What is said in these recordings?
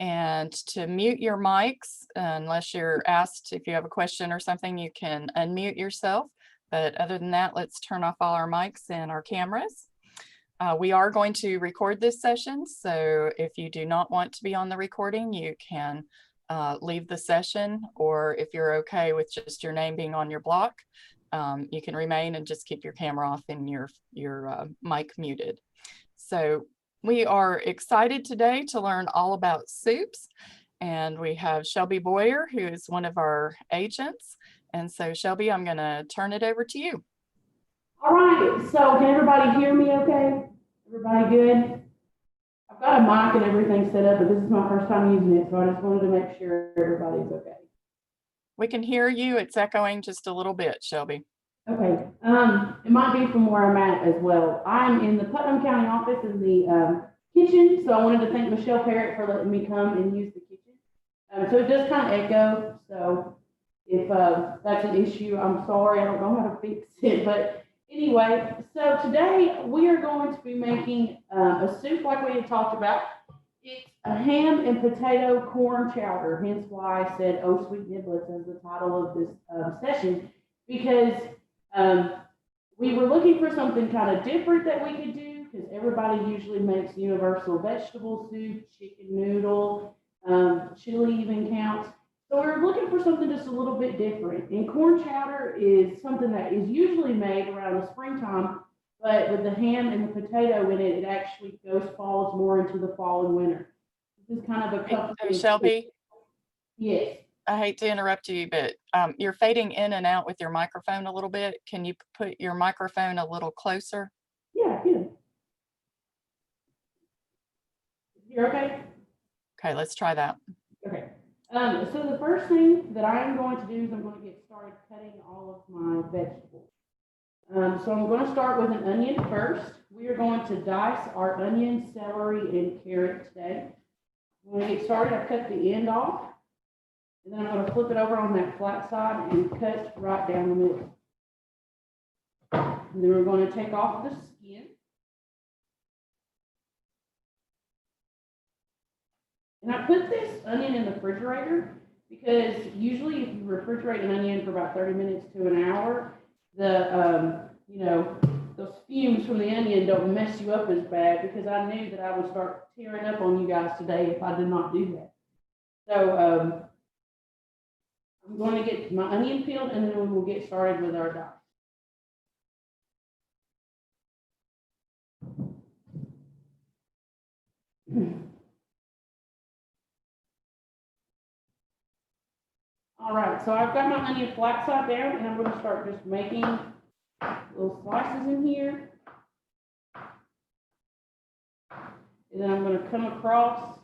And to mute your mics, unless you're asked if you have a question or something, you can unmute yourself. But other than that, let's turn off all our mics and our cameras. We are going to record this session, so if you do not want to be on the recording, you can leave the session, or if you're okay with just your name being on your block, you can remain and just keep your camera off and your mic muted. So we are excited today to learn all about soups, and we have Shelby Boyer, who is one of our agents. And so Shelby, I'm going to turn it over to you. All right, so can everybody hear me okay? Everybody good? I've got a mic and everything set up, but this is my first time using it, so I just wanted to make sure everybody's okay. We can hear you. It's echoing just a little bit, Shelby. Okay, it might be from where I'm at as well. I'm in the Putnam County office in the kitchen, so I wanted to thank Michelle Parrott for letting me come and use the kitchen. So it does kind of echo, so if that's an issue, I'm sorry, I don't know how to fix it, but anyway, so today we are going to be making a soup like we had talked about. It's a ham and potato corn chowder, hence why I said, "Oh, Sweet Niblets" as the title of this session, because we were looking for something kind of different that we could do, because everybody usually makes universal vegetable soup, chicken noodle, chili even counts. So we were looking for something just a little bit different. And corn chowder is something that is usually made around the springtime, but with the ham and the potato in it, it actually falls more into the fall and winter. This is kind of a couple. Hey, Shelby? Yes. I hate to interrupt you, but you're fading in and out with your microphone a little bit. Can you put your microphone a little closer? Yeah, good. You're okay? Okay, let's try that. Okay. So the first thing that I'm going to do is I'm going to get started cutting all of my vegetables. So I'm going to start with an onion first. We are going to dice our onion, celery, and carrot today. When I get started, I cut the end off, and then I'm going to flip it over on that flat side and cut right down the middle. And then we're going to take off the skin. And I put this onion in the refrigerator because usually if you refrigerate an onion for about 30 minutes to an hour, those fumes from the onion don't mess you up as bad, because I knew that I would start tearing up on you guys today if I did not do that. So I'm going to get my onion peeled, and then we will get started with our dice. All right, so I've got my onion flat side down, and I'm going to start just making little slices in here. And then I'm going to come across,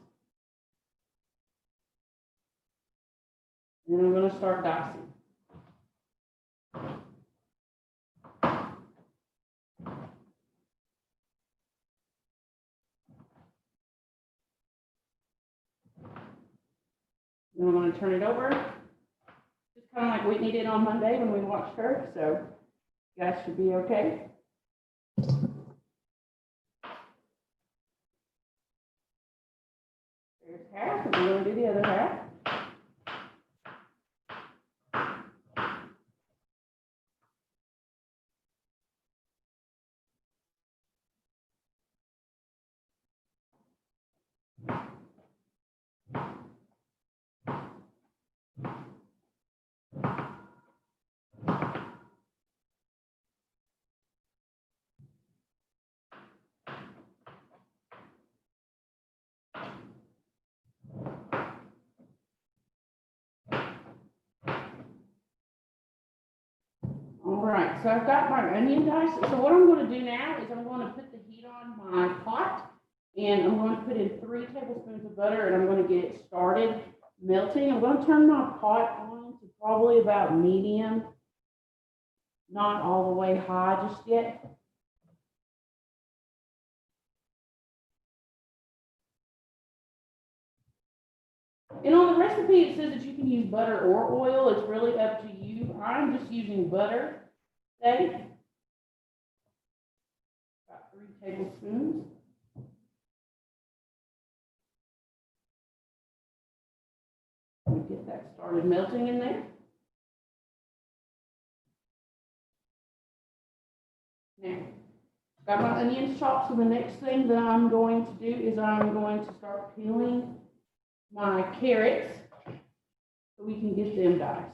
and then I'm going to start dicing. Then I'm going to turn it over. Just kind of like Whitney did on Monday when we watched her, so you guys should be okay. There's half, and we're going to do the other half. All right, so I've got my onion diced. So what I'm going to do now is I'm going to put the heat on my pot, and I'm going to put in 3 tablespoons of butter, and I'm going to get it started melting. I'm going to turn my pot on to probably about medium, not all the way high just yet. And on the recipe, it says that you can use butter or oil. It's really up to you. I'm just using butter today. About 3 tablespoons. get that started melting in there. Now, got my onions chopped, so the next thing that I'm going to do is I'm going to start peeling my carrots so we can get them diced.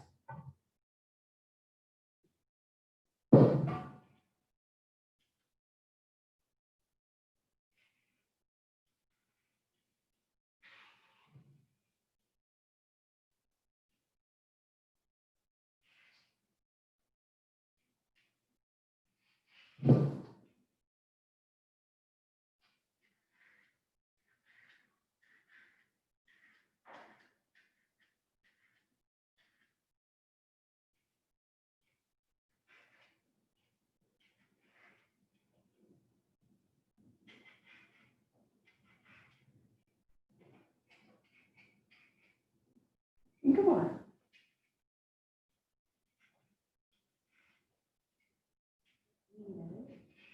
Come on.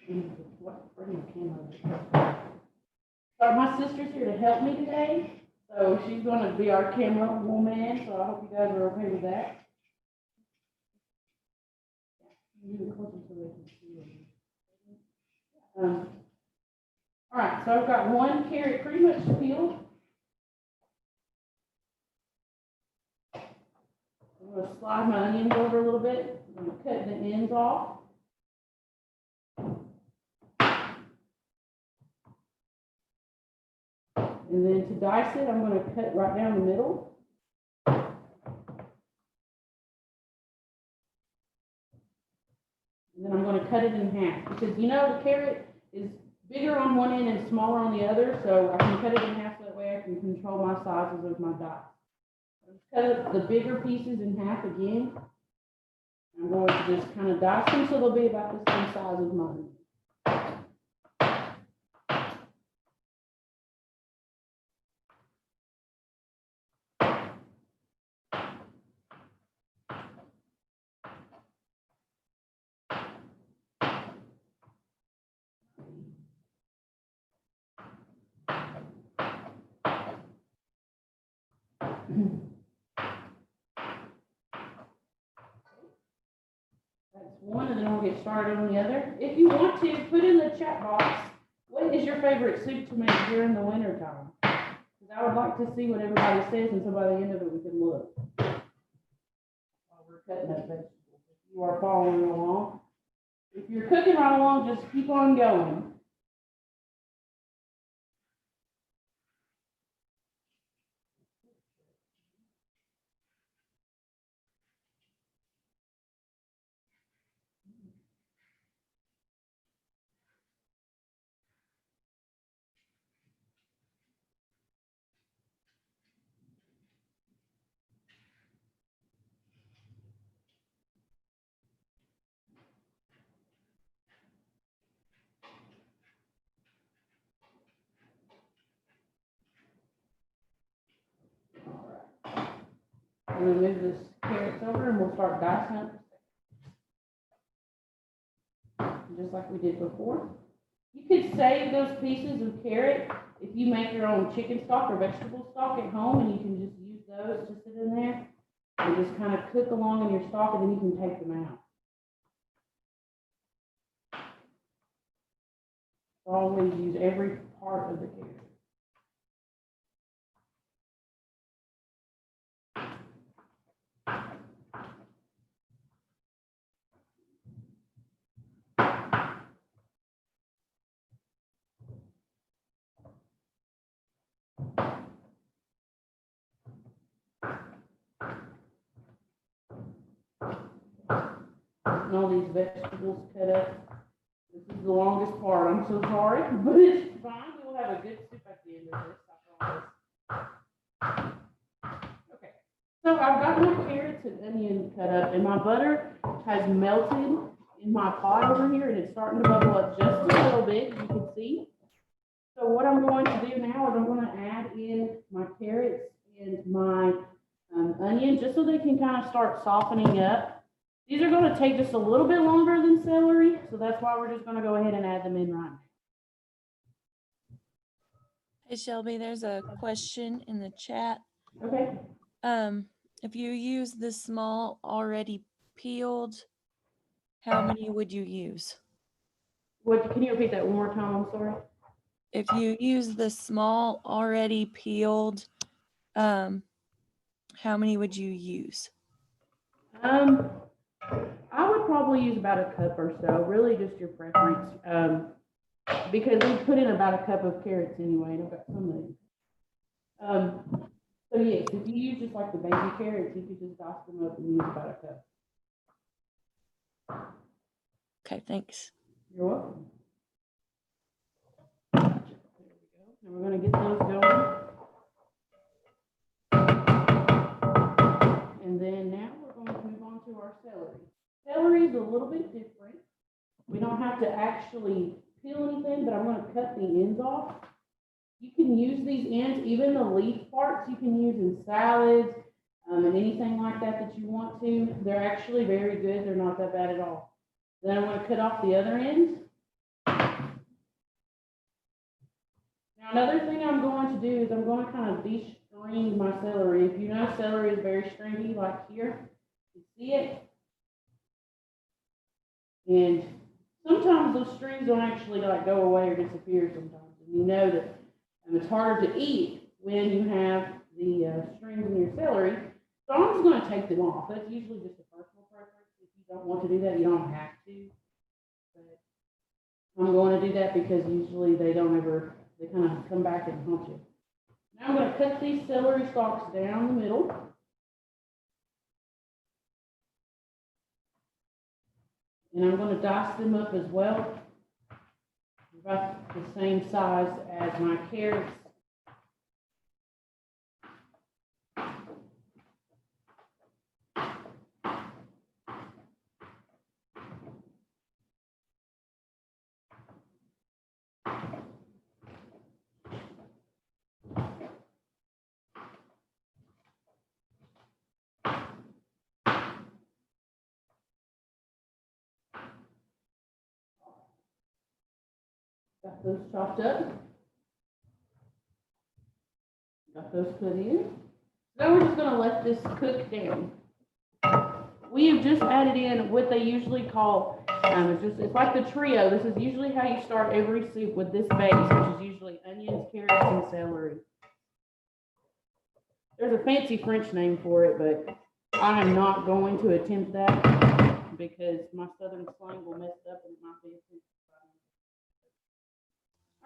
Bring my camera. So my sister's here to help me today, so she's going to be our camera woman. So I hope you guys are okay with that. All right, so I've got one carrot pretty much peeled. I'm going to slide my onions over a little bit. I'm going to cut the ends off. And then to dice it, I'm going to cut right down the middle. And then I'm going to cut it in half because, you know, the carrot is bigger on one end and smaller on the other, so I can cut it in half so that way I can control my sizes of my dice. Cut the bigger pieces in half again. I'm going to just kind of dice them so they'll be about the same size as mine. That's one, and then we'll get started on the other. If you want to, put in the chat box, what is your favorite soup to make during the winter time? Because I would like to see what everybody says, and so by the end of it, we can look. While we're cutting up vegetables, if you are following along. If you're cooking right along, just keep on going. I'm going to move this carrots over and we'll start dicing up. Just like we did before. You could save those pieces of carrot if you make your own chicken stock or vegetable stock at home, and you can just use those to sit in there and just kind of cook along in your stock, and then you can take them out. Always use every part of the carrot. And all these vegetables cut up. This is the longest part. I'm so sorry, but it's fine. We will have a good soup at the end of this, I promise. Okay, so I've got my carrots and onion cut up, and my butter has melted in my pot over here, and it's starting to bubble up just a little bit, you can see. So what I'm going to do now is I'm going to add in my carrots and my onion, just so they can kind of start softening up. These are going to take just a little bit longer than celery, so that's why we're just going to go ahead and add them in right now. Hey Shelby, there's a question in the chat. Okay. If you use the small already peeled, how many would you use? What, can you repeat that one more time? I'm sorry. If you use the small already peeled, how many would you use? I would probably use about a cup or so, really just your preference. Because we put in about a cup of carrots anyway, and I've got some of these. So yes, if you use just like the baby carrots, you could just dice them up and use about a cup. Okay, thanks. You're welcome. There we go. And we're gonna get those going. And then now we're going to move on to our celery. Celery is a little bit different. We don't have to actually peel anything, but I'm going to cut the ends off. You can use these ends, even the leaf parts you can use in salads and anything like that that you want to. They're actually very good. They're not that bad at all. Then I'm going to cut off the other ends. Now another thing I'm going to do is I'm going to kind of de-string my celery. If you know celery is very stringy, like here, you see it? And sometimes those strings don't actually like go away or disappear sometimes. And you know that it's harder to eat when you have the strings in your celery. So I'm just going to take them off. That's usually just a personal preference. If you don't want to do that, you don't have to. But I'm going to do that because usually they don't ever, they kind of come back and haunt you. Now I'm going to cut these celery stalks down the middle. And I'm going to dice them up as well, about the same size as my carrots. Got those chopped up. Got those put in. Now we're just going to let this cook down. We have just added in what they usually call, it's like the trio. This is usually how you start every soup, with this base, which is usually onions, carrots, and celery. There's a fancy French name for it, but I am not going to attempt that because my southern slang will mess it up and it might be offensive.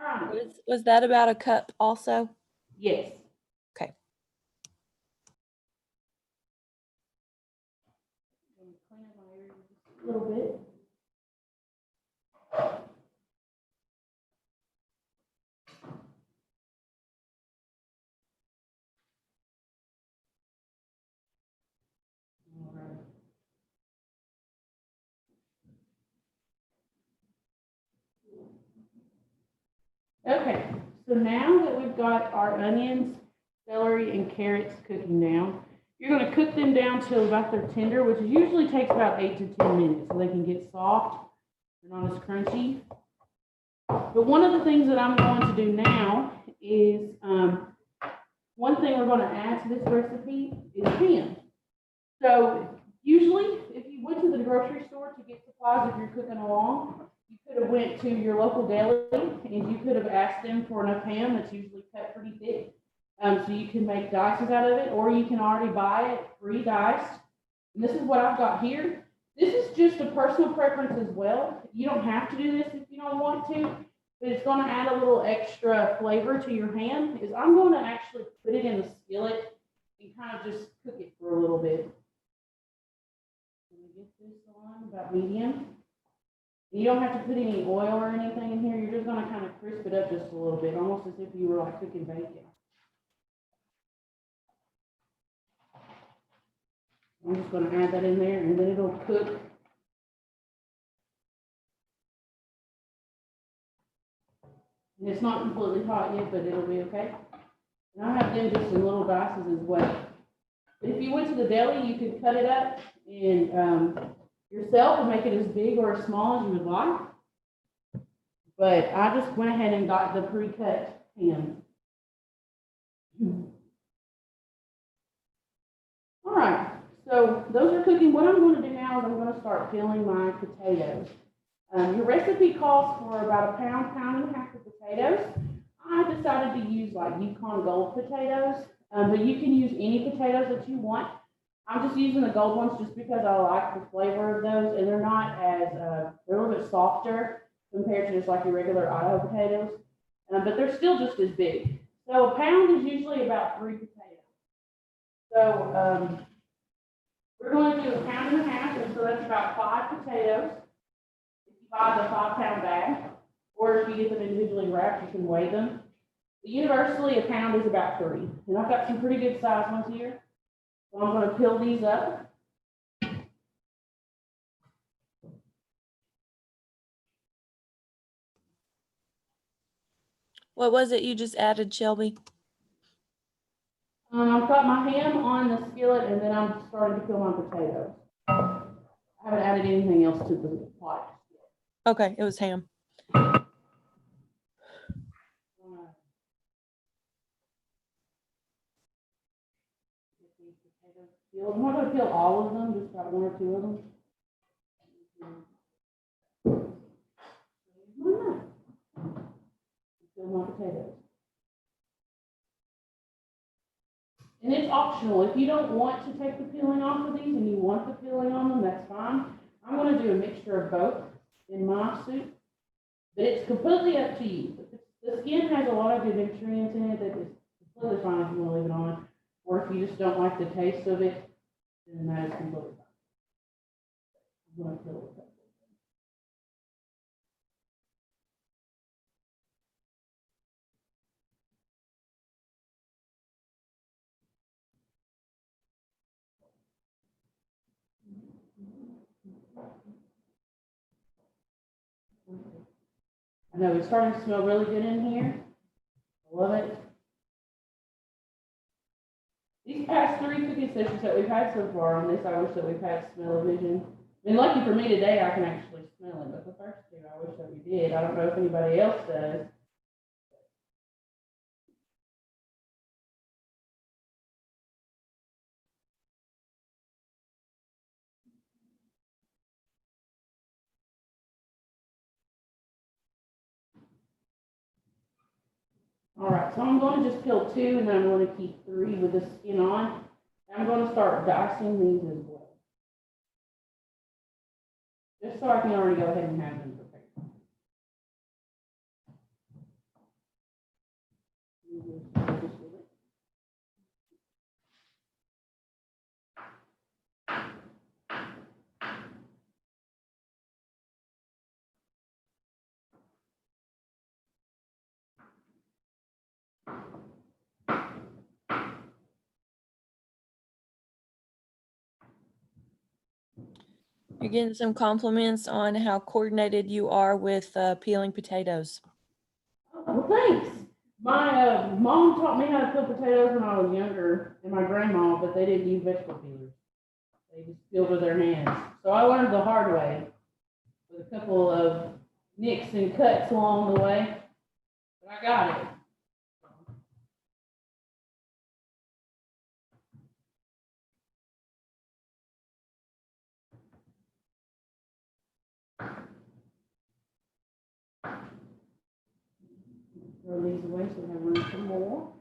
All right. Was that about a cup also? Yes. Okay. I'm going to clean up my area just a little bit. All right. Okay, so now that we've got our onions, celery, and carrots cooking down, you're going to cook them down till about they're tender, which usually takes about 8 to 10 minutes so they can get soft. They're not as crunchy. But one of the things that I'm going to do now is, one thing we're going to add to this recipe is ham. So usually, if you went to the grocery store to get supplies, if you're cooking along, you could have went to your local deli and you could have asked them for enough ham that's usually cut pretty thick. So you can make dices out of it, or you can already buy it pre-diced. And this is what I've got here. This is just a personal preference as well. You don't have to do this if you don't want to, but it's going to add a little extra flavor to your ham. Is I'm going to actually put it in the skillet and kind of just cook it for a little bit. Get this on about medium. You don't have to put any oil or anything in here. You're just going to kind of crisp it up just a little bit, almost as if you were like cooking bacon. I'm just going to add that in there, and then it'll cook. And it's not completely hot yet, but it'll be okay. And I have them just in little dices as well. But if you went to the deli, you could cut it up and yourself and make it as big or as small as you would like. But I just went ahead and got the pre-cut ham. So those are cooking. What I'm going to do now is I'm going to start peeling my potatoes. Your recipe calls for about a pound, pound and a half of potatoes. I decided to use like Yukon Gold potatoes, but you can use any potatoes that you want. I'm just using the gold ones just because I like the flavor of those, and they're not as, they're a little bit softer compared to just like your regular Idaho potatoes, but they're still just as big. So a pound is usually about 3 potatoes. So we're going to do a pound and a half, and so that's about 5 potatoes. If you buy the 5-pound bag, or if you get them individually wrapped, you can weigh them. But universally, a pound is about 3, and I've got some pretty good size ones here. So I'm going to peel these up. What was it you just added, Shelby? I've got my ham on the skillet, and then I'm starting to peel my potatoes. I haven't added anything else to the pot. Okay, it was ham. I'm not going to peel all of them, just about 1 or 2 of them. Peel my potatoes. And it's optional. If you don't want to take the peeling off of these and you want the peeling on them, that's fine. I'm going to do a mixture of both in my soup, but it's completely up to you. The skin has a lot of good nutrients in it that is completely fine if you want to leave it on, or if you just don't like the taste of it, then that is completely fine. I'm going to peel it up. I know it's starting to smell really good in here. I love it. These past 3 cooking sessions that we've had so far on this, I wish that we've had smell-o-vision. And lucky for me today, I can actually smell it, but the first 2, I wish that we did. I don't know if anybody else does. All right, so I'm going to just peel 2, and then I'm going to keep 3 with the skin on. I'm going to start dicing these as well, just so I can already go ahead and have them prepared. You're getting some compliments on how coordinated you are with peeling potatoes. Well, thanks. My mom taught me how to peel potatoes when I was younger, and my grandma, but they didn't use vegetable peelers. They just peeled with their hands. So I learned the hard way with a couple of nicks and cuts along the way, but I got it. Throw these away so we have room for more.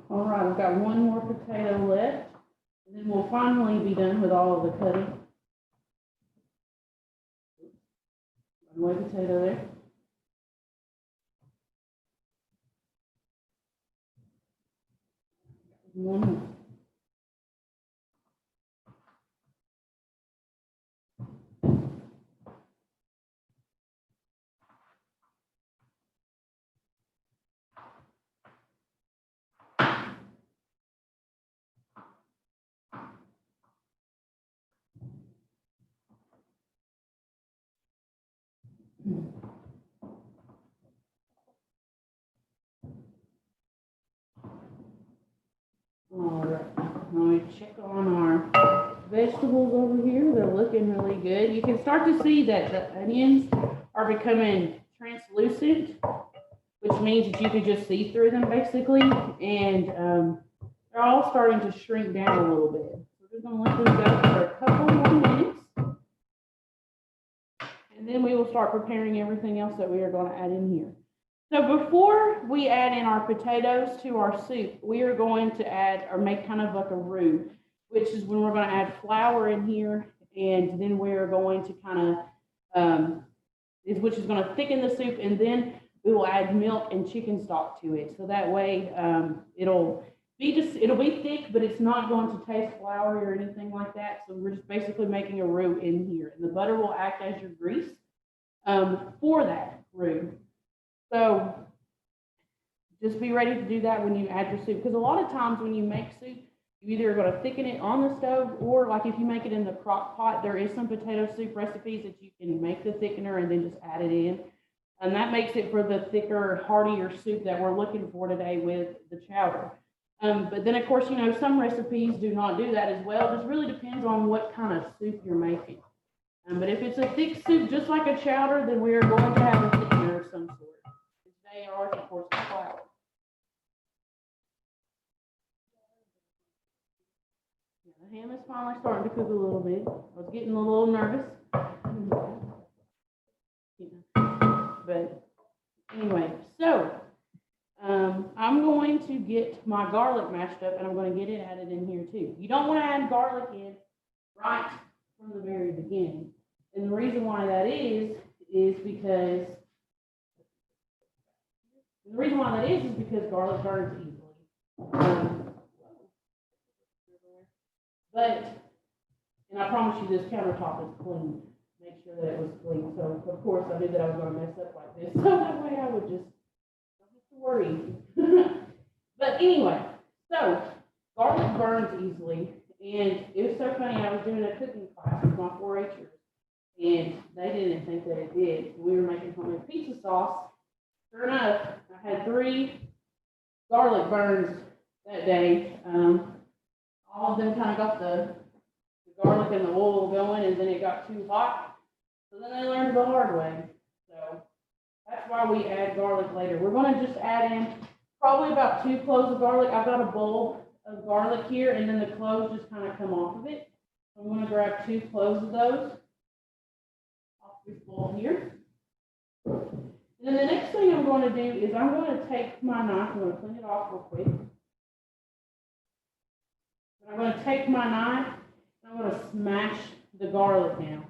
All right, we've got 1 more potato left, and then we'll finally be done with all of the cutting. One white potato there. One more. All right, let me check on our vegetables over here. They're looking really good. You can start to see that the onions are becoming translucent, which means that you can just see through them basically. And they're all starting to shrink down a little bit. We're just gonna let them go for a couple more minutes. And then we will start preparing everything else that we are gonna add in here. So before we add in our potatoes to our soup, we are going to add or make kind of like a roux, which is when we're going to add flour in here, and then we're going to kind of, which is going to thicken the soup, and then we will add milk and chicken stock to it. So that way it'll be thick, but it's not going to taste floury or anything like that. So we're just basically making a roux in here, and the butter will act as your grease for that roux. So just be ready to do that when you add your soup, because a lot of times when you make soup, you either are going to thicken it on the stove, or like if you make it in the crock pot, there is some potato soup recipes that you can make the thickener and then just add it in. And that makes it for the thicker, heartier soup that we're looking for today with the chowder. But then of course, you know, some recipes do not do that as well. It just really depends on what kind of soup you're making. But if it's a thick soup, just like a chowder, then we are going to have a thickener of some sort. Today ours, of course, is flour. The ham is finally starting to cook a little bit. I was getting a little nervous. But anyway, so I'm going to get my garlic mashed up, and I'm going to get it added in here too. You don't want to add garlic in right from the very beginning. And the reason why that is because garlic burns easily. And I promise you this countertop is clean. Make sure that it was clean. So, of course, I knew that I was going to mess up like this. So that way I would just don't have to worry. But anyway, so garlic burns easily. And it was so funny. I was doing a cooking class with my 4-Hers, and they didn't think that it did. We were making homemade pizza sauce. Sure enough, I had 3 garlic burns that day. All of them kind of got the garlic and the oil going, and then it got too hot. So then they learned the hard way. So that's why we add garlic later. We're going to just add in probably about 2 cloves of garlic. I've got a bowl of garlic here, and then the cloves just kind of come off of it. So I'm going to grab 2 cloves of those off this bowl here. And then the next thing I'm going to do is I'm going to take my knife. I'm going to clean it off real quick. I'm going to take my knife and I'm going to smash the garlic down.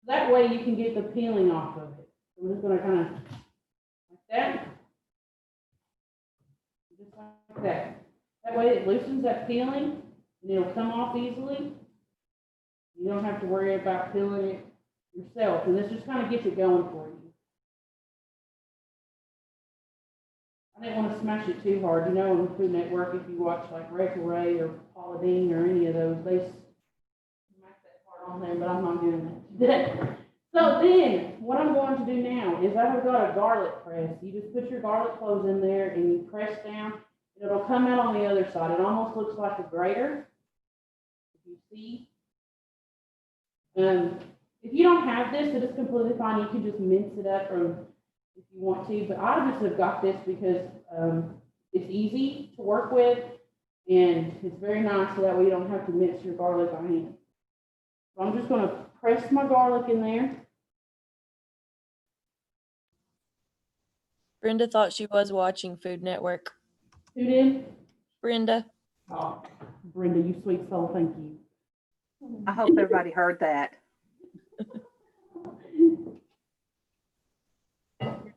That way you can get the peeling off of it. So I'm just going to kind of like that. Just like that. That way it loosens that peeling and it'll come off easily. You don't have to worry about peeling it yourself. And this just kind of gets it going for you. I didn't want to smash it too hard. You know, on the Food Network, if you watch like Rachel Ray or Paula Deen or any of those, they smack that part on there, but I'm not doing that today. So then, what I'm going to do now is I've got a garlic press. You just put your garlic cloves in there and you press down, and it'll come out on the other side. It almost looks like a grater, if you see. If you don't have this, it is completely fine. You can just mince it up or if you want to, but I just have got this because it's easy to work with and it's very nice, so that way you don't have to mince your garlic by hand. So I'm just going to press my garlic in there. Brenda thought she was watching Food Network. Who did? Brenda. Oh, Brenda, you sweet soul, thank you. I hope everybody heard that.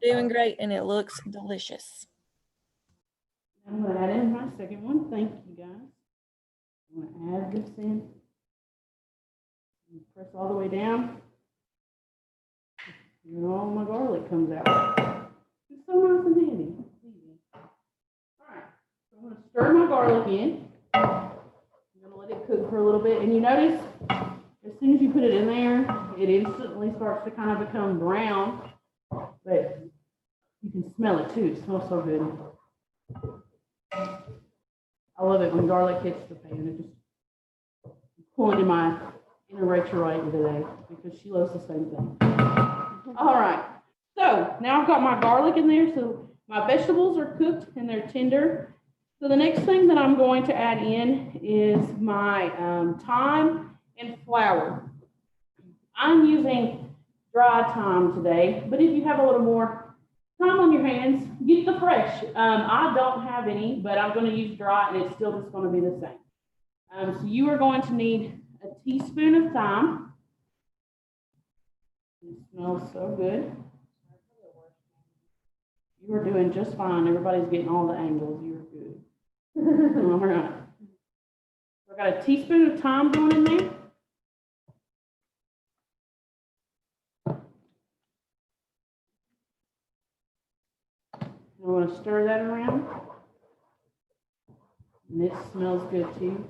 doing great and it looks delicious. I'm gonna add in my second one. Thank you, guys. I'm gonna add this in. Press all the way down. And all my garlic comes out. It's so nice and handy. All right, so I'm gonna stir my garlic in. I'm gonna let it cook for a little bit. And you notice, as soon as you put it in there, it instantly starts to kind of become brown. But you can smell it too. It smells so good. I love it when garlic hits the pan. It just pulling in my inner Rachel right today because she loves the same thing. All right, so now I've got my garlic in there, so my vegetables are cooked and they're tender. So the next thing that I'm going to add in is my thyme and flour. I'm using dry thyme today, but if you have a little more time on your hands, get the fresh. I don't have any, but I'm going to use dry and it's still just going to be the same. So you are going to need a teaspoon of thyme. It smells so good. You are doing just fine. Everybody's getting all the angles. You're good. All right. I've got a teaspoon of thyme going in there. I want to stir that around. And it smells good too.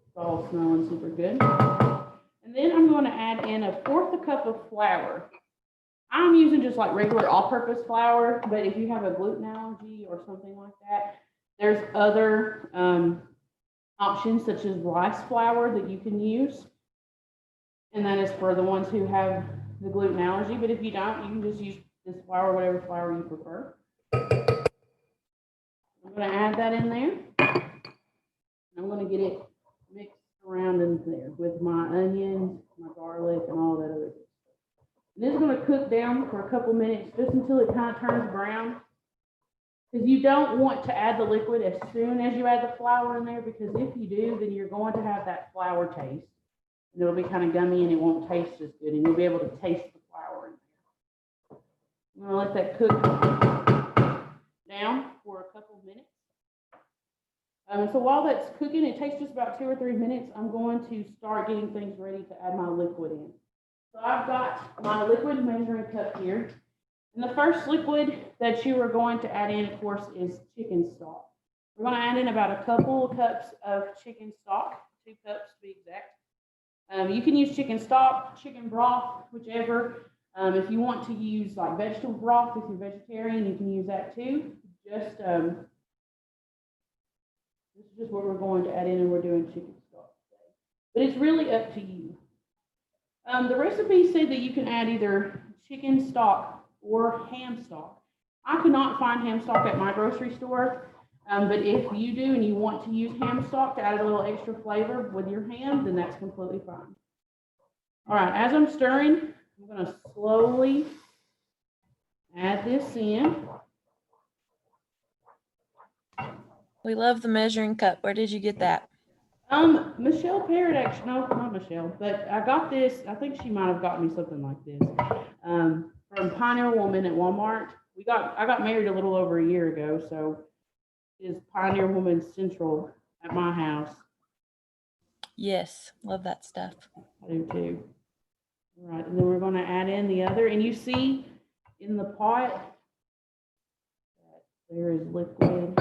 It's all smelling super good. And then I'm going to add in 1/4 cup of flour. I'm using just like regular all-purpose flour, but if you have a gluten allergy or something like that, there's other options such as rice flour that you can use. And that is for the ones who have the gluten allergy. But if you don't, you can just use this flour, whatever flour you prefer. I'm going to add that in there. I'm going to get it mixed around in there with my onions, my garlic, and all that other stuff. This is going to cook down for a couple minutes just until it kind of turns brown. Because you don't want to add the liquid as soon as you add the flour in there, because if you do, then you're going to have that flour taste. And it'll be kind of gummy and it won't taste as good, and you'll be able to taste the flour in there. I'm going to let that cook down for a couple minutes. So while that's cooking, it takes just about 2 or 3 minutes. I'm going to start getting things ready to add my liquid in. So I've got my liquid measuring cup here. And the first liquid that you are going to add in, of course, is chicken stock. We're going to add in about a couple of cups of chicken stock, 2 cups to be exact. You can use chicken stock, chicken broth, whichever. If you want to use like vegetable broth, if you're vegetarian, you can use that too. This is just what we're going to add in, and we're doing chicken stock today. But it's really up to you. The recipe said that you can add either chicken stock or ham stock. I could not find ham stock at my grocery store, but if you do and you want to use ham stock to add a little extra flavor with your ham, then that's completely fine. All right, as I'm stirring, I'm going to slowly add this in. We love the measuring cup. Where did you get that? Michelle Parrott, actually, no, not Michelle, but I got this, I think she might have got me something like this, from Pioneer Woman at Walmart. I got married a little over a year ago, so it's Pioneer Woman Central at my house. Yes, love that stuff. I do too. All right, and then we're going to add in the other, and you see in the pot that there is liquid.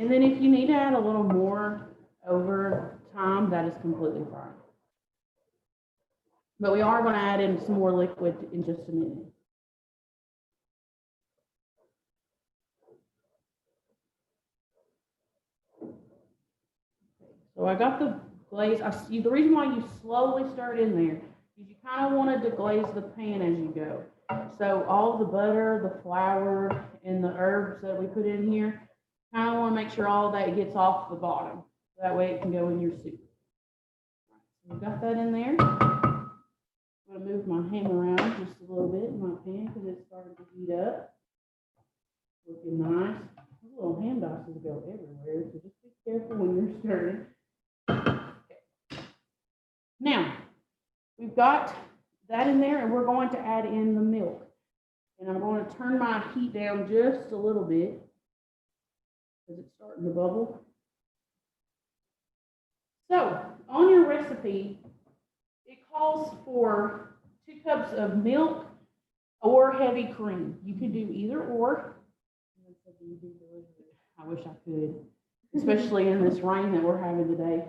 And then if you need to add a little more over time, that is completely fine. But we are going to add in some more liquid in just a minute. So I got the glaze. The reason why you slowly stir it in there is you kind of want to deglaze the pan as you go. So all the butter, the flour, and the herbs that we put in here, kind of want to make sure all of that gets off the bottom. That way it can go in your soup. So we got that in there. I'm going to move my ham around just a little bit in my pan because it's starting to heat up. Looking nice. Those little ham dices go everywhere, so just be Careful when you're stirring. Now, we've got that in there, and we're going to add in the milk. And I'm going to turn my heat down just a little bit because it's starting to bubble. So, on your recipe, it calls for 2 cups of milk or heavy cream. You can do either or. I wish I could, especially in this rain that we're having today.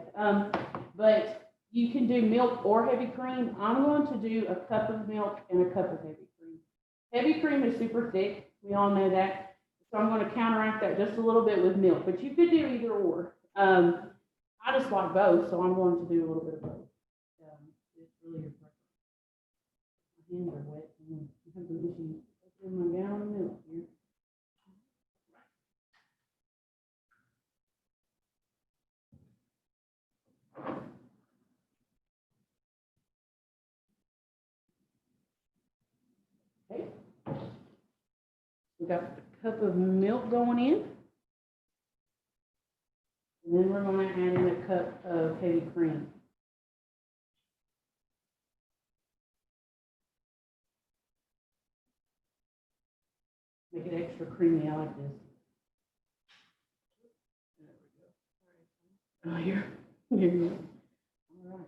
But you can do milk or heavy cream. I'm going to do a cup of milk and a cup of heavy cream. Heavy cream is super thick. We all know that. So I'm going to counteract that just a little bit with milk. But you could do either or. I just like both, so I'm going to do a little bit of both. It's really your preference. My hands are wet. I'm having issues opening my gallon of milk here. Okay. We got a cup of milk going in. And then we're going to add in a cup of heavy cream. Make it extra creamy. I like this. There we go. Oh, here you go. All right.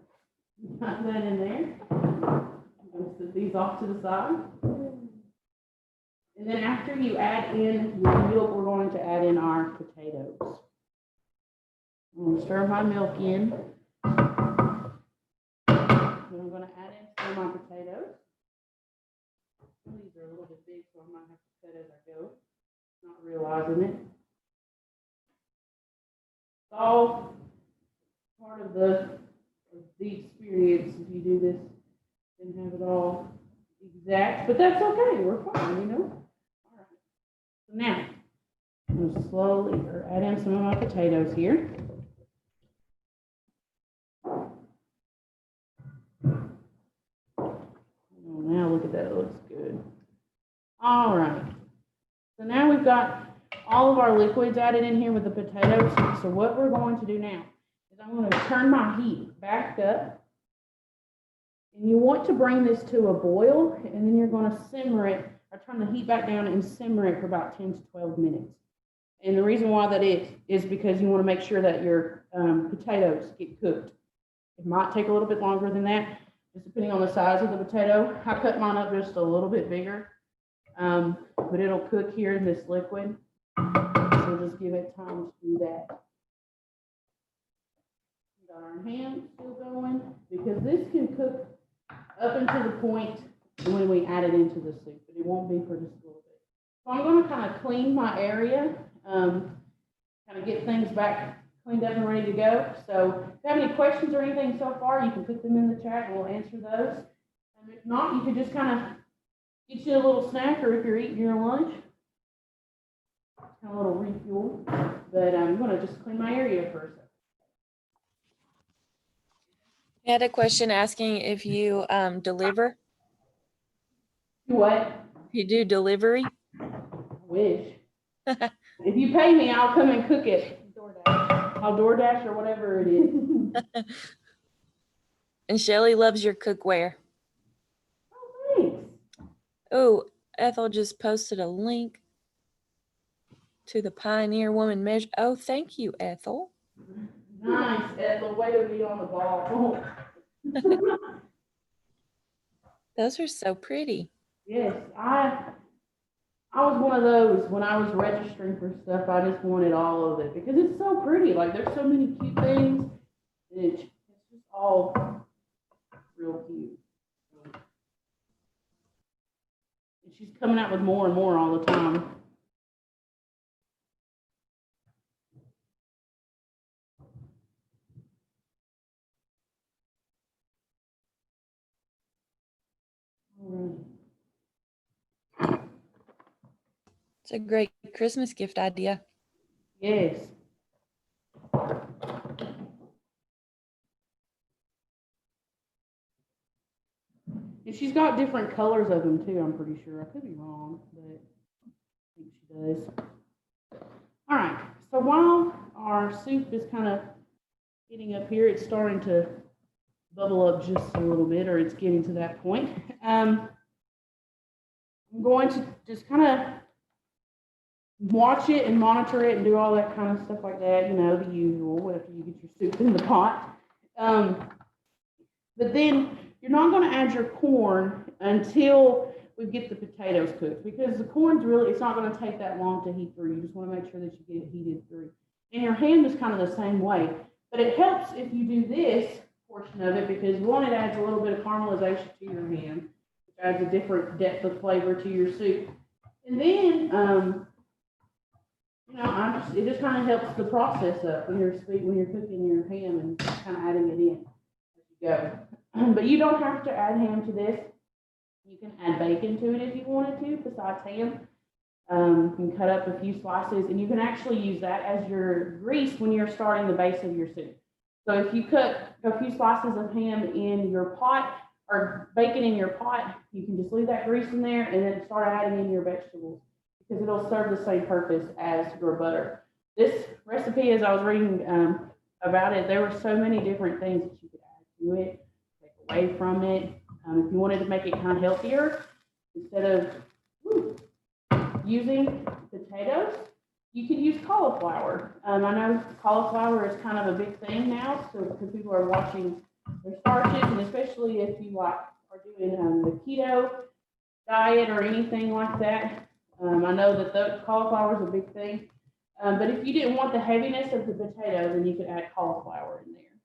Got that in there. I'm going to set these off to the side. And then after you add in your milk, we're going to add in our potatoes. I'm going to stir my milk in. Then I'm going to add in some of my potatoes. These are a little bit big, so I might have to cut as I go, not realizing it. It's all part of the experience. If you do this and have it all exact, but that's okay. We're fine, you know. All right. So now I'm going to slowly add in some of my potatoes here. Now look at that, it looks good. All right, so now we've got all of our liquids added in here with the potatoes. So what we're going to do now is I'm going to turn my heat back up. And you want to bring this to a boil, and then you're going to simmer it, or turn the heat back down and simmer it for about 10 to 12 minutes. And the reason why that is because you want to make sure that your potatoes get cooked. It might take a little bit longer than that, just depending on the size of the potato. I cut mine up just a little bit bigger, but it'll cook here in this liquid. So just give it time to do that. We got our ham still going, because this can cook up until the point when we add it into the soup, but it won't be for just a little bit. So I'm going to kind of clean my area, kind of get things back cleaned up and ready to go. So if you have any questions or anything so far, you can put them in the chat and we'll answer those. And if not, you can just kind of get you a little snack, or if you're eating your lunch, kind of a little refuel. But I'm going to just clean my area first. I had a question asking if you deliver. What? You do delivery? I wish. If you pay me, I'll come and cook it. I'll DoorDash or whatever it is. And Shelly loves your cookware. Oh, thanks. Oh, Ethel just posted a link to the Pioneer Woman measure. Oh, thank you, Ethel. Nice, Ethel. Way to be on the ball. Those are so pretty. Yes, I was one of those when I was registering for stuff. I just wanted all of it because it's so pretty. Like, there's so many cute things. It's just all real cute. And she's coming out with more and more all the time. It's a great Christmas gift idea. Yes. And she's got different colors of them too, I'm pretty sure. I could be wrong, but I think she does. All right, so while our our soup is kind of getting up here. It's starting to bubble up just a little bit, or it's getting to that point. I'm going to just kind of watch it and monitor it and do all that kind of stuff like that, you know, the usual after you get your soup in the pot. But then you're not going to add your corn until we get the potatoes cooked, because the corn's really, it's not going to take that long to heat through. You just want to make sure that you get it heated through. And your ham is kind of the same way, but it helps if you do this portion of it, because one, it adds a little bit of caramelization to your ham, which adds a different depth of flavor to your soup. And then, you know, it just kind of helps the process up when you're cooking your ham and kind of adding it in as you go. But you don't have to add ham to this. You can add bacon to it if you wanted to, besides ham. You can cut up a few slices, and you can actually use that as your grease when you're starting the base of your soup. So if you cook a few slices of ham in your pot or bacon in your pot, you can just leave that grease in there and then start adding in your vegetables, because it'll serve the same purpose as your butter. This recipe, as I was reading about it, there were so many different things that you could add to it, take away from it. If you wanted to make it kind of healthier, instead of using potatoes, you could use cauliflower. I know cauliflower is kind of a big thing now, so because people are watching their starches, and especially if you are doing the keto diet or anything like that. I know that the cauliflower is a big thing, but if you didn't want the heaviness of the potato, then you could add cauliflower in there.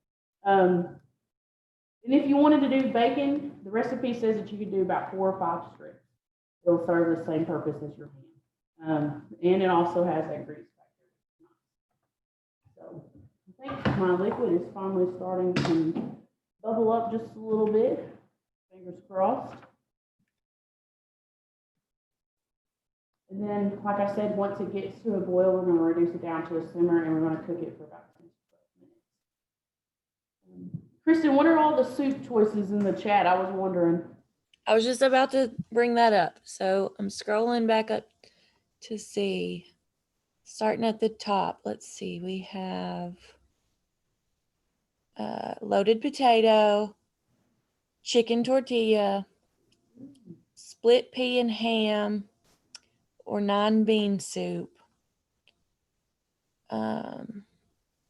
And if you wanted to do bacon, the recipe says that you could do about 4 or 5 strips. It'll serve the same purpose as your ham. And it also has that grease factor. So I think my liquid is finally starting to bubble up just a little bit. Fingers crossed. And then, like I said, once it gets to a boil, we're going to reduce it down to a simmer, and we're going to cook it for about 10 to 12 minutes. Kristen, what are all the soup choices in the chat? I was wondering. I was just about to bring that up. So I'm scrolling back up to see. Starting at the top, let's see. We have loaded potato, chicken tortilla, split pea and ham, or 9-bean soup,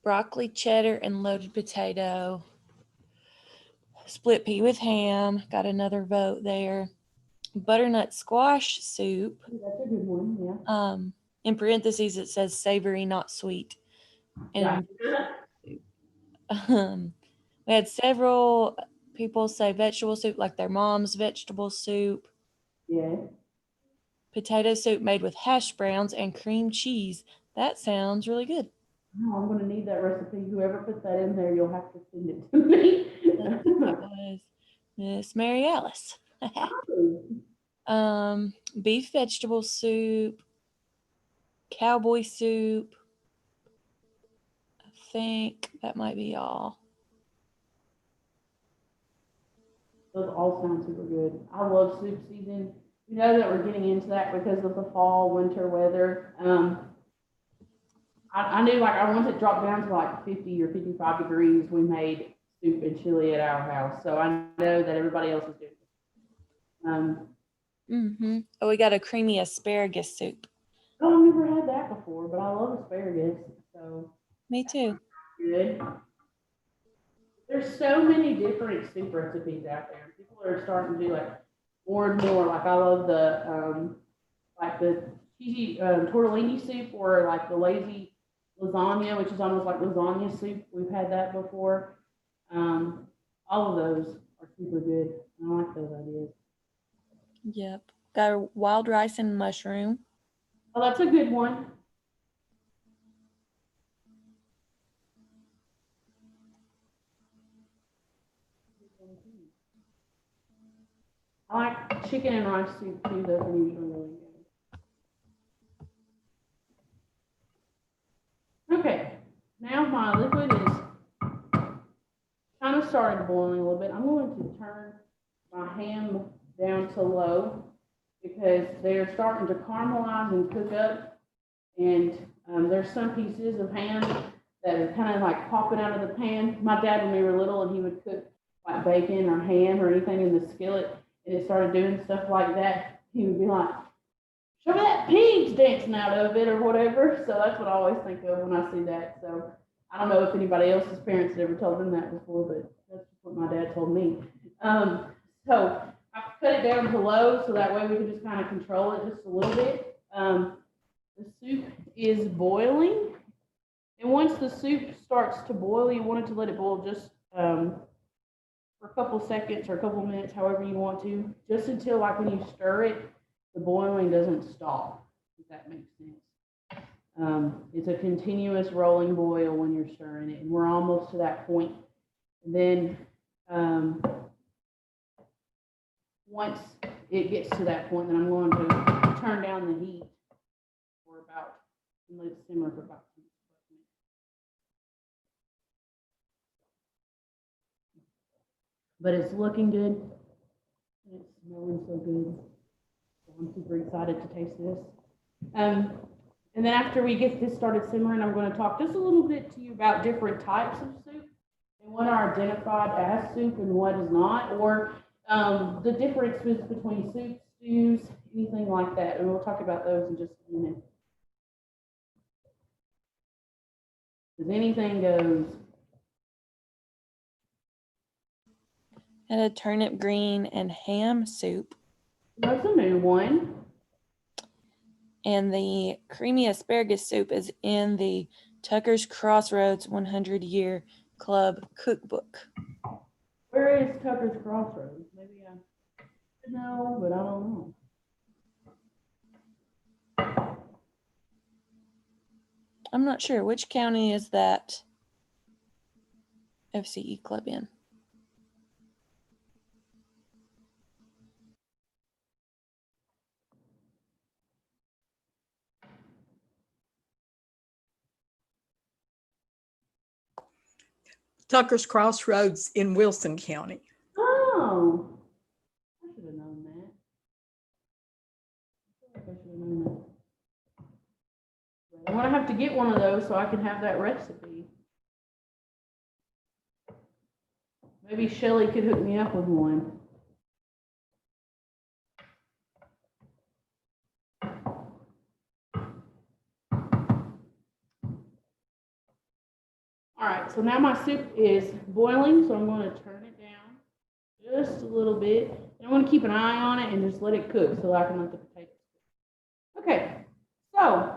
broccoli cheddar and loaded potato, split pea with ham, got another vote there, butternut squash soup. That's a good one, yeah. In parentheses, it says savory, not sweet. And we had several people say vegetable soup, like their mom's vegetable soup. Yeah. Potato soup made with hash browns and cream cheese. That sounds really good. Oh, I'm going to need that recipe. Whoever put that in there, you'll have to send it to me. That was Miss Mary Alice. Beef vegetable soup, cowboy soup. I think that might be all. Those all sound super good. I love soup season. You know that we're getting into that because of the fall, winter weather. I knew, like, once it dropped down to like 50 or 55 degrees, we made soup and chili at our house. So I know that everybody else is doing it. Oh, we got a creamy asparagus soup. Oh, I've never had that before, but I love asparagus. So Me too. good. There's so many different soup recipes out there. People are starting to do like more and more. Like I love the cheesy tortellini soup, or like the lazy lasagna, which is almost like lasagna soup. We've had that before. All of those are super good. I like those ideas. Yep. Got a wild rice and mushroom. Oh, that's a good one. I like chicken and rice soup too. Those are usually really good. Okay, now my liquid is kind of started boiling a little bit. I'm going to turn my ham down to low because they're starting to caramelize and cook up. And there's some pieces of ham that are kind of like popping out of the pan. My dad, when we were little, and he would cook like bacon or ham or anything in the skillet, and it started doing stuff like that, he would be like, show me that pig's dancing out of it or whatever. So that's what I always think of when I see that. So I don't know if anybody else's parents had ever told them that before, but that's what my dad told me. So I cut it down to low so that way we can just kind of control it just a little bit. The soup is boiling. And once the soup starts to boil, you want it to let it boil just for a couple seconds or a couple minutes, however you want to, just until like when you stir it, the boiling doesn't stop, if that makes sense. It's a continuous rolling boil when you're stirring it, and we're almost to that point. And then once it gets to that point, then I'm going to turn down the heat for about, and let it simmer for about 2 minutes. But it's looking good. It's smelling so good. So I'm super excited to taste this. And then after we get this started simmering, I'm going to talk just a little bit to you about different types of soup and what are identified as soup and what is not, or the differences between soups, stews, anything like that. And we'll talk about those in just a minute. Because anything goes. And a turnip green and ham soup. That's a new one. And the creamy asparagus soup is in the Tucker's Crossroads 100-Year Club cookbook. Where is Tucker's Crossroads? Maybe I should know, but I don't know. I'm not sure. Which county is that FCE club in? Tucker's Crossroads in Wilson County. Oh, I should have known that. I feel like I should have known that. I'm gonna have to get one of those so I can have that recipe. Maybe Shelly could hook me up with one. All right, so now my soup is boiling, so I'm going to turn it down just a little bit. And I'm going to keep an eye on it and just let it cook so I can let the potatoes cook. Okay, so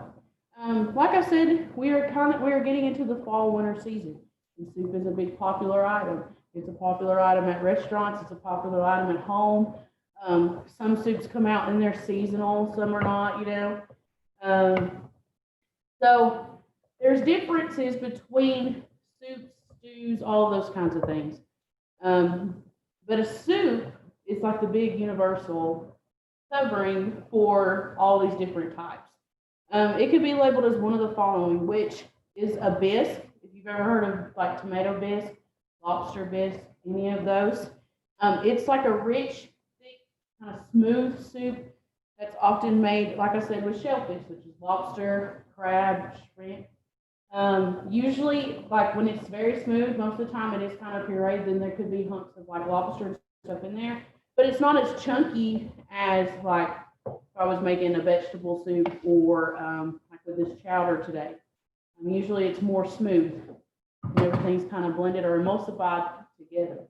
like I said, we are getting into the fall winter season. And soup is a big popular item. It's a popular item at restaurants. It's a popular item at home. Some soups come out and they're seasonal, some are not, you know. So there's differences between soups, stews, all of those kinds of things. But a soup is like the big universal covering for all these different types. It could be labeled as one of the following, which is a bisque. If you've ever heard of like tomato bisque, lobster bisque, any of those. It's like a rich, thick, kind of smooth soup that's often made, like I said, with shellfish, which is lobster, crab, shrimp. Usually, like when it's very smooth, most of the time it is kind of pureed, then there could be hunks of like lobster and stuff in there. But it's not as chunky as like if I was making a vegetable soup or like with this chowder today. Usually it's more smooth and everything's kind of blended or emulsified together.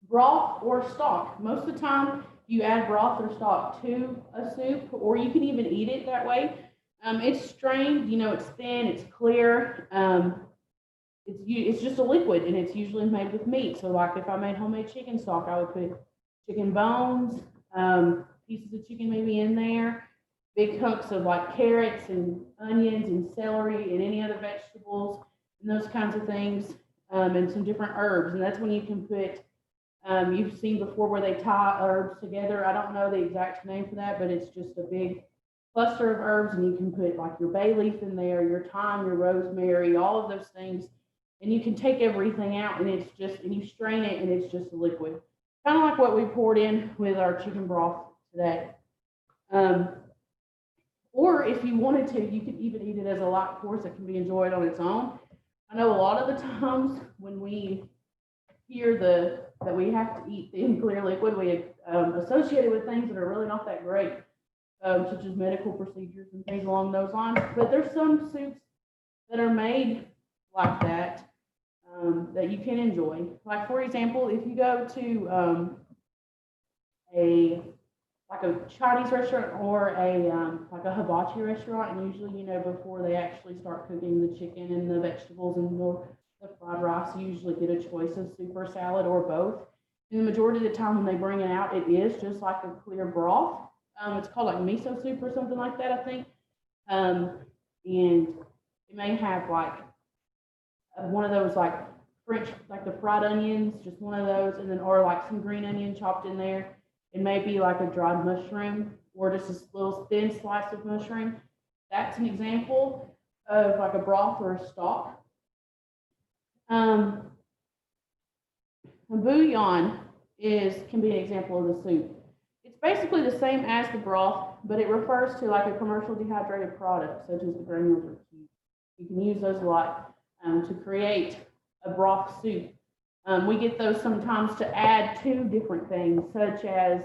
Broth or stock. Most of the time you add broth or stock to a soup, or you can even eat it that way. It's strained, you know, it's thin, it's clear. It's just a liquid, and it's usually made with meat. So like if I made homemade chicken stock, I would put chicken bones, pieces of chicken maybe in there, big hunks of like carrots and onions and celery and any other vegetables and those kinds of things, and some different herbs. And that's when you can put, you've seen before where they tie herbs together. I don't know the exact name for that, but it's just a big cluster of herbs, and you can put like your bay leaf in there, your thyme, your rosemary, all of those things. And you can take everything out, and it's just, and you strain it, and it's just a liquid. Kind of like what we poured in with our chicken broth today. Or if you wanted to, you could even eat it as a light course that can be enjoyed on its own. I know a lot of the times when we hear that we have to eat thin, clear liquid, we associate it with things that are really not that great, such as medical procedures and things along those lines. But there's some soups that are made like that, that you can enjoy. Like, for example, if you go to a Chinese restaurant or like a hibachi restaurant, and usually, before they actually start cooking the chicken and the vegetables and the fried rice, you usually get a choice of soup or salad or both. And the majority of the time when they bring it out, it is just like a clear broth. It's called like miso soup or something like that, I think. And it may have like one of those like French, like the fried onions, just one of those, and then or like some green onion chopped in there. It may be like a dried mushroom or just a little thin slice of mushroom. That's an example of like a broth or a stock. A bouillon can be an example of the soup. It's basically the same as the broth, but it refers to like a commercial dehydrated product, such as the granules or cubes. You can use those a lot to create a broth soup. We get those sometimes to add to different things, such as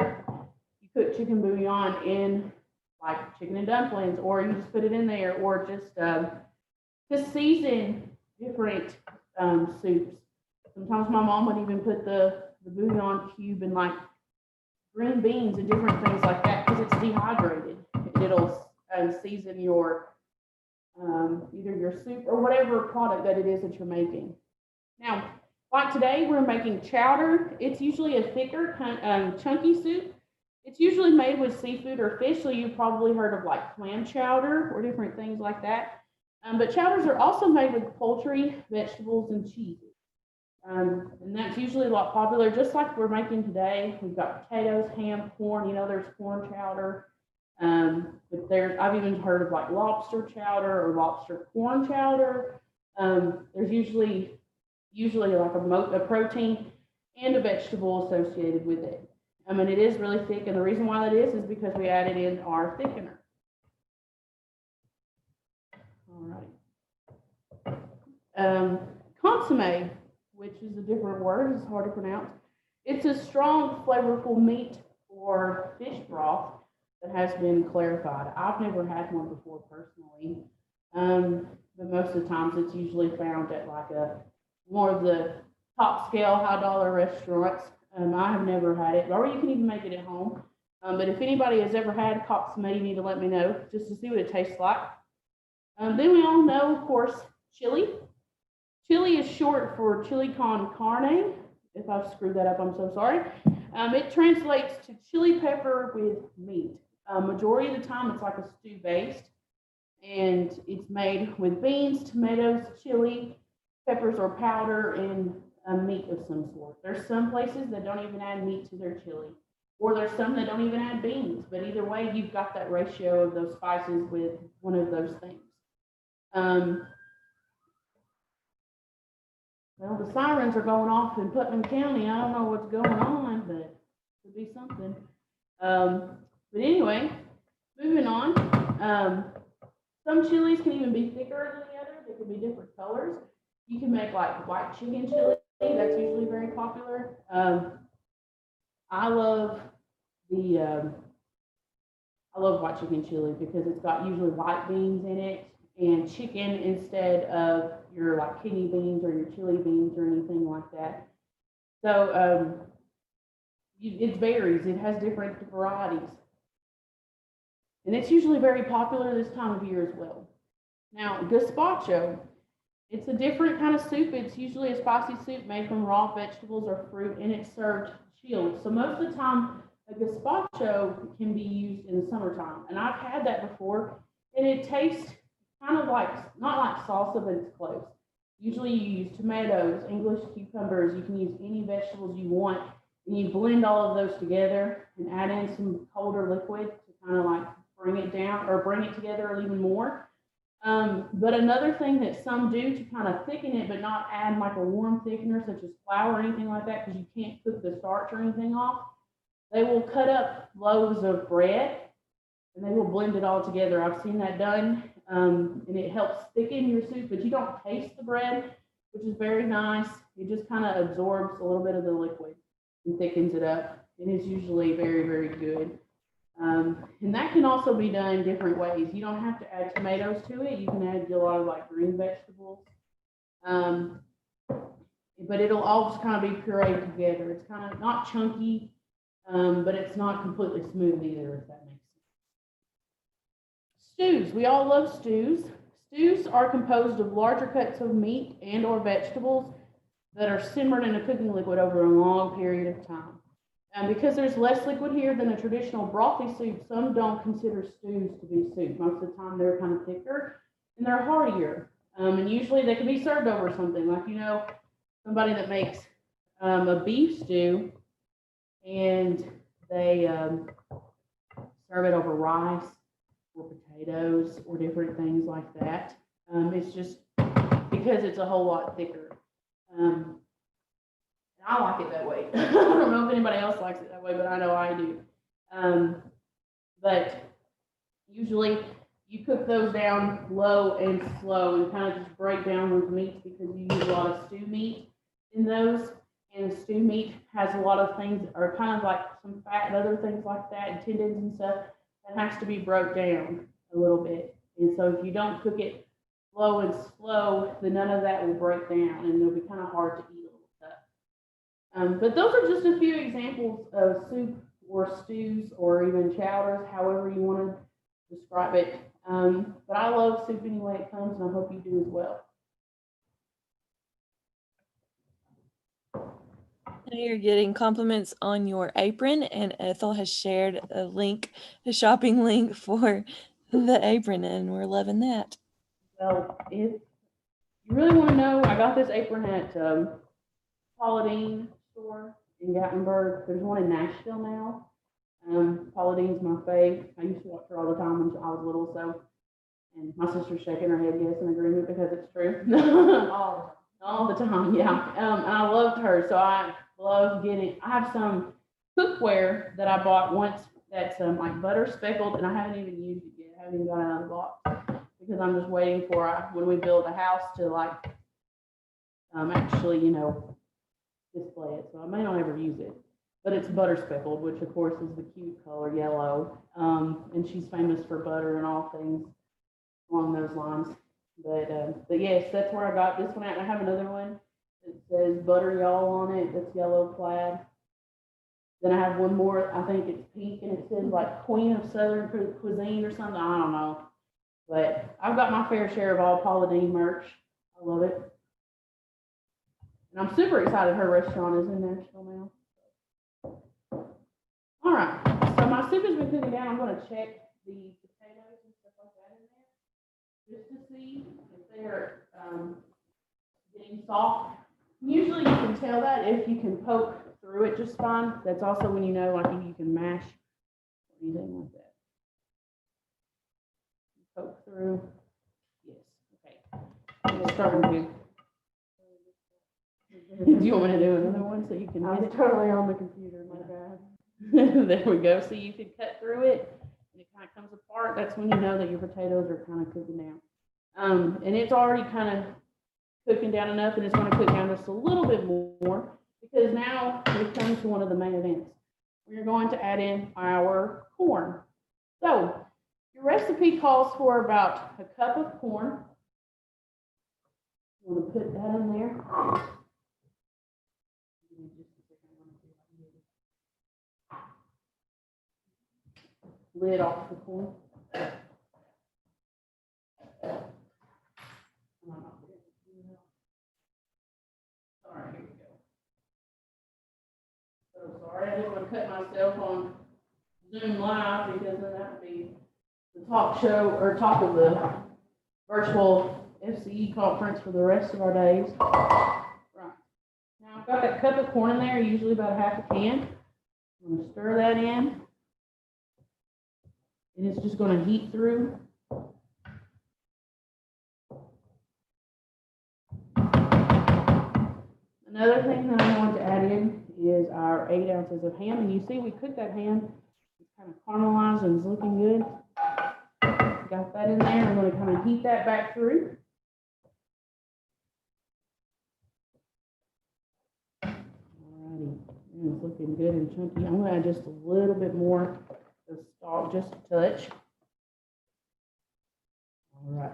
you cook chicken bouillon in like chicken and dumplings, or you just put it in there, or just to season different soups. Sometimes my mom would even put the bouillon cube in like green beans and different things like that because it's dehydrated. It'll season your either your soup or whatever product that it is that you're making. Now, like today, we're making chowder. It's usually a thicker, chunky soup. It's usually made with seafood or fish, so you've probably heard of like clam chowder or different things like that. But chowders are also made with poultry, vegetables, and cheeses. And that's usually a lot popular, just like we're making today. We've got potatoes, ham, corn. There's corn chowder. But I've even heard of like lobster chowder or lobster corn chowder. There's usually like a protein and a vegetable associated with it. It is really thick, and the reason why that is because we added in our thickener. All right. Consomme, which is a different word, it's hard to pronounce. It's a strong, flavorful meat or fish broth that has been clarified. I've never had one before personally, but most of the times it's usually found at like more of the top scale, high dollar restaurants. I have never had it, or you can even make it at home. But if anybody has ever had consomme, you need to let me know just to see what it tastes like. Then we all know, of course, chili. Chili is short for chili con carne. If I've screwed that up, I'm so sorry. It translates to chili pepper with meat. Majority of the time, it's like a stew based, and it's made with beans, tomatoes, chili, peppers or powder, and meat of some sort. There's some places that don't even add meat to their chili, or there's some that don't even add beans. But either way, you've got that ratio of those spices with one of those things. Well, the sirens are going off in Putnam County. I don't know what's going on, but it could be something. But anyway, moving on. Some chilies can even be thicker than the other. They can be different colors. You can make like white chicken chili. That's usually very popular. I love white chicken chili because it's got usually white beans in it and chicken instead of your like kidney beans or your chili beans or anything like that. So it varies. It has different varieties. And it's usually very popular this time of year as well. Now, gazpacho, it's a different kind of soup. It's usually a spicy soup made from raw vegetables or fruit, and it's served chilled. So most of the time, a gazpacho can be used in the summertime. And I've had that before, and it tastes kind of like, not like salsa, but it's close. Usually you use tomatoes, English cucumbers. You can use any vegetables you want, and you blend all of those together and add in some colder liquid to kind of like bring it down or bring it together even more. But another thing that some do to kind of thicken it, but not add like a warm thickener such as flour or anything like that, because you can't cook the starch or anything off, they will cut up loaves of bread and they will blend it all together. I've seen that done, and it helps thicken your soup, but you don't taste the bread, which is very nice. It just kind of absorbs a little bit of the liquid and thickens it up. It is usually very, very good. And that can also be done different ways. You don't have to add tomatoes to it. You can add a lot of like green vegetables. But it'll all just kind of be pureed together. It's kind of not chunky, but it's not completely smooth either, if that makes sense. Stews. We all love stews. Stews are composed of larger cuts of meat and or vegetables that are simmered in a cooking liquid over a long period of time. And because there's less liquid here than a traditional brothy soup, some don't consider stews to be soup. Most of the time they're kind of thicker and they're heartier. And usually they can be served over something like, somebody that makes a beef stew and they serve it over rice or potatoes or different things like that. It's just because it's a whole lot thicker. And I like it that way. I don't know if anybody else likes it that way, but I know I do. But usually you cook those down low and slow and kind of just break down those meats because you use a lot of stew meat in those. And stew meat has a lot of things, or kind of like some fat and other things like that, and tendons and stuff, that has to be broke down a little bit. And so if you don't cook it low and slow, then none of that will break down and it'll be kind of hard to eat a little stuff. But those are just a few examples of soup or stews or even chowders, however you want to describe it. But I love soup any way it comes, and I hope you do as well. You're getting compliments on your apron, and Ethel has shared a shopping link for the apron, and we're loving that. Well, if you really want to know, I got this apron at Paula Deen store in Gatlinburg. There's one in Nashville now. Paula Deen's my fave. I used to watch her all the time when I was little, so, and my sister's shaking her head yes in agreement because it's true. all the time, yeah. And I loved her, so I love getting, I have some cookware that I bought once that's like butter speckled, and I haven't even used it yet. I haven't even got it out of the box because I'm just waiting for when we build a house to like actually, display it. So I may not ever use it, but it's butter speckled, which of course is the cute color yellow. And she's famous for butter and all things along those lines. But yes, that's where I got this one at. I have another one that says butter y'all on it. That's yellow plaid. Then I have one more, I think it's pink, and it says like Queen of Southern Cuisine or something. I don't know. But I've got my fair share of all Paula Deen merch. I love it. And I'm super excited her restaurant is in Nashville now. All right. So my soup has been cooking down. I'm going to check the potatoes and stuff like that in there just to see if they're getting soft. Usually you can tell that if you can poke through it just fine. That's also when you know, like, if you can mash or anything like that. Poke through. Yes. Okay. It's starting to. Do you want me to do another one so you can? It's totally on the computer, my bad. There we go. So you can cut through it, and it kind of comes apart. That's when you know that your potatoes are kind of cooking down. And it's already kind of cooking down enough, and it's going to cook down just a little bit more because now we've come to one of the main events. We're going to add in our corn. So your recipe calls for about a cup of corn. You want to put that in there. Lid off the corn. Sorry, here we go. So sorry, I didn't want to cut myself on Zoom Live because then that would be the talk show or talk of the virtual FCE conference for the rest of our days. Right. Now I've got that cup of corn in there, usually about half a can. I'm going to stir that in. And it's just going to heat through. Another thing that I want to add in is our 8 ounces of ham. And you see we cooked that ham. It's kind of caramelized and it's looking good. got that in there. I'm gonna kind of heat that back through. Alrighty, it's looking good and chunky. I'm gonna add just a little bit more of salt, just a touch. All right,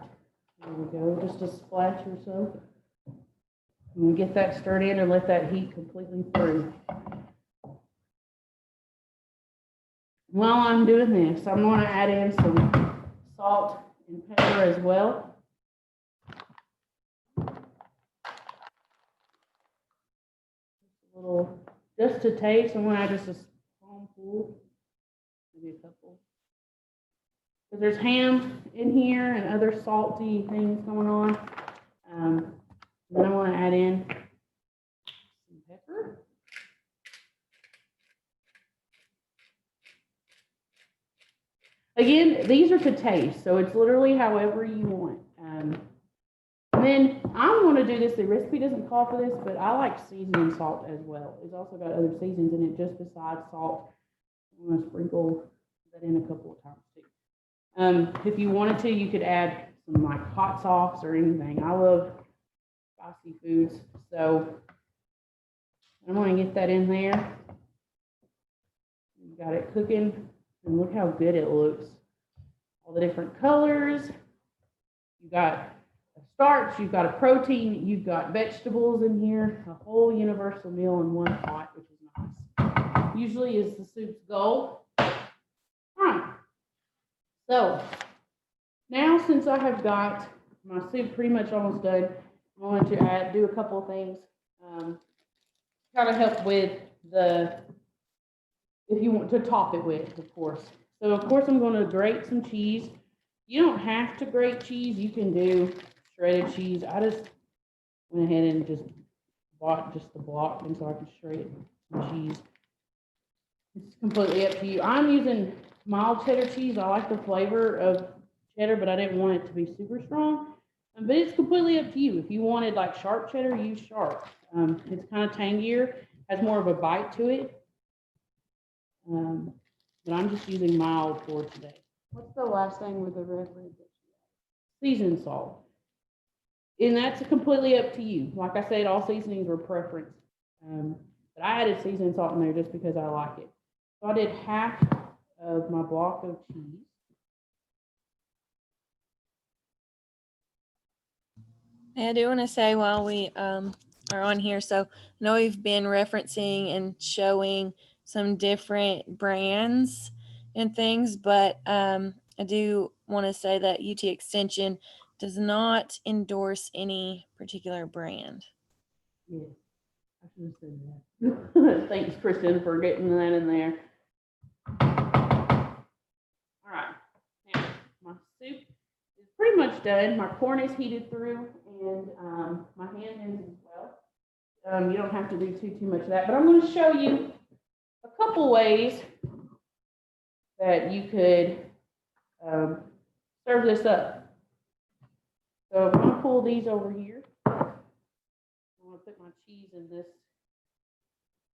there we go, just a splash or so. I'm gonna get that stirred in and let that heat completely through. While I'm doing this, I'm gonna add in some salt and pepper as well. A little, just to taste, I'm gonna add just a spoonful, maybe a couple. Because there's ham in here and other salty things going on. Then I want to add in some pepper. Again, these are to taste, so it's literally however you want. And then I'm going to do this, the recipe doesn't call for this, but I like seasoning salt as well. It's also got other seasonings in it just besides salt. I'm going to sprinkle that in a couple of times too. If you wanted to, you could add some like hot sauce or anything. I love spicy foods, so I'm going to get that in there. Got it cooking, and look how good it looks. All the different colors. You got a starch, you've got a protein, you've got vegetables in here. A whole universal meal in one pot, which is nice. Usually is the soup's goal. All right. So now, since I have got my soup pretty much almost done, I'm going to do a couple of things. Kind of help with if you want to top it with, of course. So of course I'm going to grate some cheese. You don't have to grate cheese. You can do shredded cheese. I just went ahead and just bought just the block, and so I can shred some cheese. It's completely up to you. I'm using mild cheddar cheese. I like the flavor of cheddar, but I didn't want it to be super strong. But it's completely up to you. If you wanted like sharp cheddar, use sharp. It's kind of tangier, has more of a bite to it. But I'm just using mild for today. What's the last thing with the red lid? Seasoned salt. And that's completely up to you. Like I said, all seasonings are preference. But I added seasoned salt in there just because I like it. So I did half of my block of cheese. I do want to say while we are on here, so I know we've been referencing and showing some different brands and things, but I do want to say that UT Extension does not endorse any particular brand. Yeah, I should have said that. Thanks, Kristen, for getting that in there. All right, now my soup is pretty much done. My corn is heated through, and my ham is as well. You don't have to do too much of that, but I'm going to show you a couple ways that you could serve this up. So I'm going to pull these over here. I'm going to put my cheese in this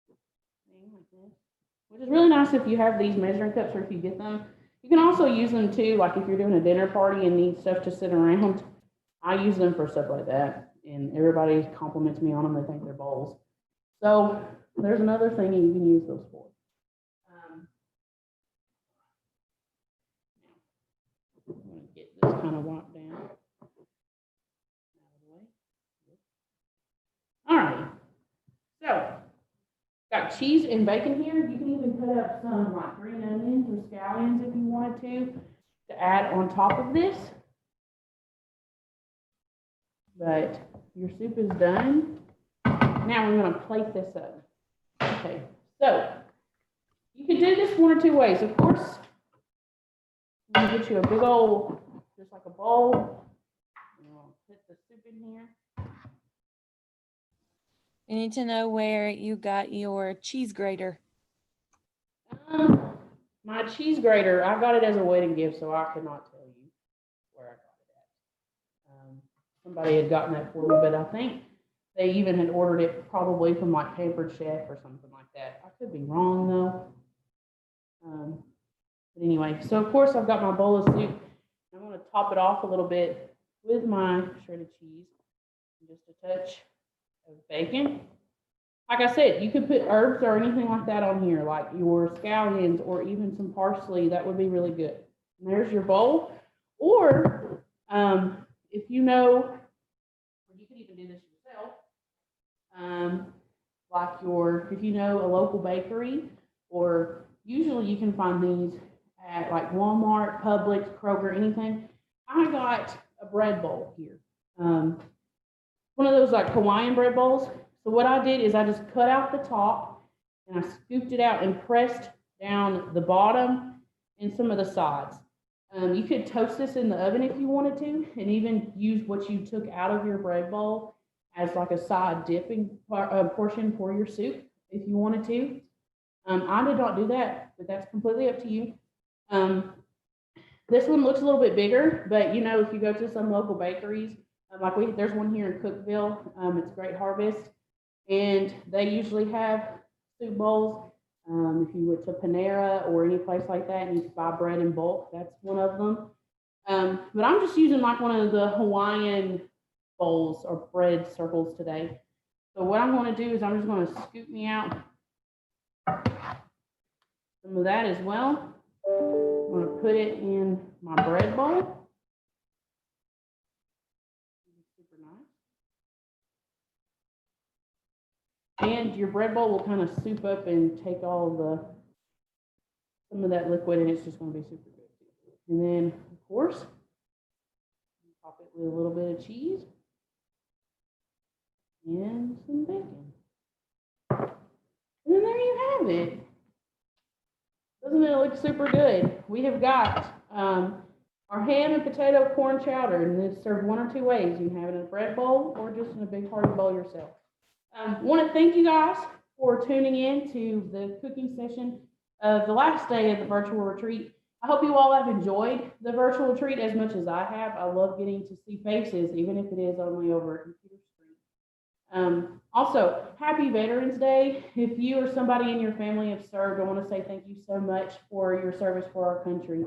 thing like this, which is really nice if you have these measuring cups or if you get them. You can also use them too, like if you're doing a dinner party and need stuff to sit around. I use them for stuff like that, and everybody compliments me on them. They think they're bowls. So there's another thing you can use those for. I'm going to get this kind of wiped down. All right. So, got cheese and bacon here. You can even cut up some like green onions or scallions if you wanted to add on top of this. But your soup is done. Now we're going to plate this up. Okay, so you can do this one or two ways. Of course, I'm going to get you a big old, just like a bowl. I'll put the soup in here. I need to know where you got your cheese grater. My cheese grater, I got it as a wedding gift, so I cannot tell you where I got it at. Somebody had gotten that for me, but I think they even had ordered it probably from like Pampered Chef or something like that. I could be wrong though. But anyway, so of course I've got my bowl of soup. I'm I'm gonna top it off a little bit with my shredded cheese. Just a touch of bacon. Like I said, you could put herbs or anything like that on here, like your scallions or even some parsley. That would be really good. And there's your bowl. Or if you know, or you could even do this yourself, if you know a local bakery, or usually you can find these at like Walmart, Publix, Kroger, anything. I got a bread bowl here. One of those like Hawaiian bread bowls. So what I did is I just cut out the top and I scooped it out and pressed down the bottom and some of the sides. You could toast this in the oven if you wanted to, and even use what you took out of your bread bowl as like a side dipping portion for your soup if you wanted to. I did not do that, but that's completely up to you. This one looks a little bit bigger, but you know, if you go to some local bakeries, there's one here in Cookeville, it's Great Harvest, and they usually have soup bowls. If you went to Panera or any place like that and you buy bread in bulk, that's one of them. But I'm just using like one of the Hawaiian bowls or bread circles today. So what I'm going to do is I'm just going to scoop me out some of that as well. I'm going to put it in my bread bowl. Super nice. And your bread bowl will kind of soup up and take all some of that liquid, and it's just going to be super good. And then, of course, top it with a little bit of cheese and some bacon. And then there you have it. Doesn't it look super good? We have got our ham and potato corn chowder, and it's served one or two ways. You can have it in a bread bowl or just in a big hearty bowl yourself. I want to thank you guys for tuning in to the cooking session of the last day of the virtual retreat. I hope you all have enjoyed the virtual retreat as much as I have. I love getting to see faces, even if it is only over a computer screen. Also, happy Veterans Day. If you or somebody in your family have served, I want to say thank you so much for your service for our country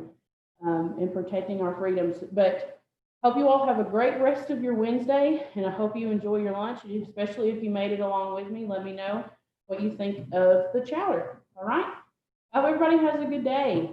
and protecting our freedoms. But hope you all have a great rest of your Wednesday, and I hope you enjoy your lunch, especially if you made it along with me. Let me know what you think of the chowder. All right? I hope everybody has a good day.